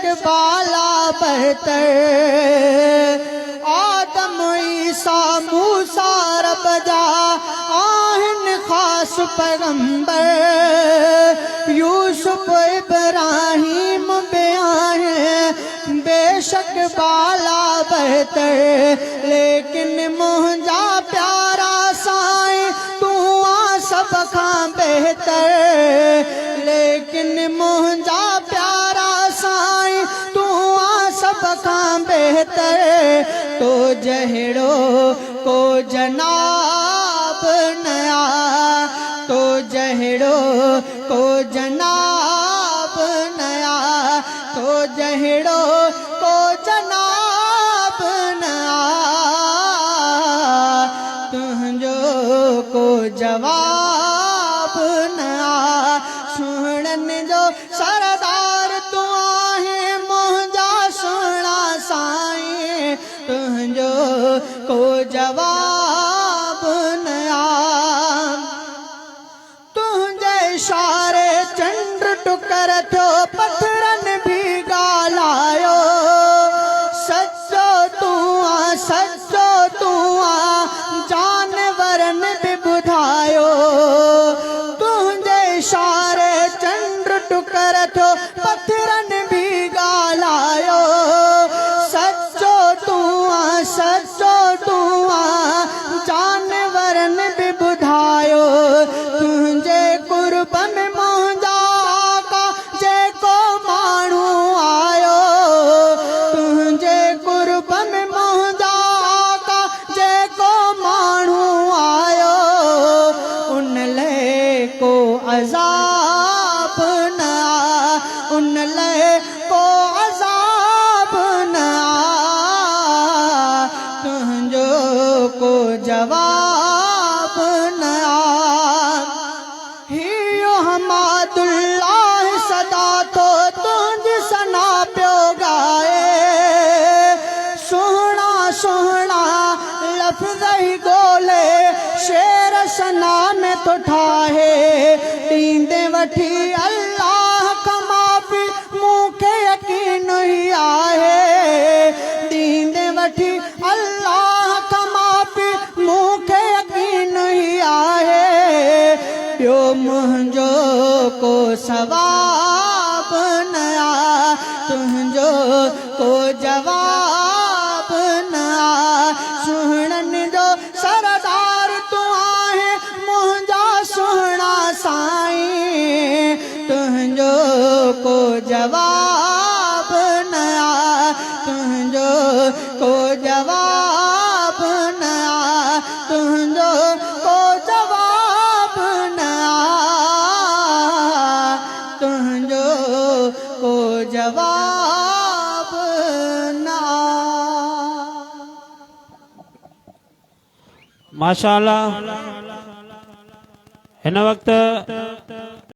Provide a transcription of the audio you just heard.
बेशक बाला बहतर आदम ईसा मूसा रब जा आहिन खास पैगंबर यूसुफ इब्राहिम बयान बेशक बाला बहतर लेकिन मुंहिंजा प्यारा साईं तू आ सब खां बेहतर लेकिन मुंहिंजा प्यारा साईं तू आ सब खां बेहतर तो जहिड़ो को जनाब नया तो जहिड़ो को जनाब नया तो जहिड़ो को जनाब नया तुंहिंजो को जवाब नया सुणन जो सरदार तू आहे मुंहिंजा सुहिणा साईं तुंहिंजो को जवाब नया तुंहिंजे इशारे चंड टुकर थियो पत्थरन भी ॻाल्हायो सचो तू आ जानवरन भी ॿुधायो तुंहिंजे इशारे चंड टुकर थियो पत्थरन भी ॻाल्हायो सचो तू आ जानवरन भी ॿुधायो तुंहिंजे कुर्ब में मुंहिंजा आका जेको माण्हू आयो तुंहिंजे कुर्ब में मुंहिंजा आका जेको माण्हू आयो उन लाइ को अज़ाब न उन लाइ को अज़ाब न तुंहिंजो को जवाब न हियो हमादुल्लाह सदा तो तुंहिंजी सना पियो ॻाए सुहिणा सुहिणा लफ़्ज़ ई ॻोल्हे शेर सना में तो ठाहे ॾींदे वठी अल्लाह खां माफ़ी मूंखे यकीन ई आहे ॾींदे वठी अल्लाह खां माफ़ी मूंखे यकीन ई आहे ॿियो मुंहिंजो को सवाब न तुंहिंजो को जवाब न सुहिणन जो सरदार तू आहे मुंहिंजा सुहिणा साईं तुंहिंजो को जवाब न तुंहिंजो को जवाब न तुंहिंजो को जवाब न तुंहिंजो को जवाब न माशाअल्लाह हिन वक्त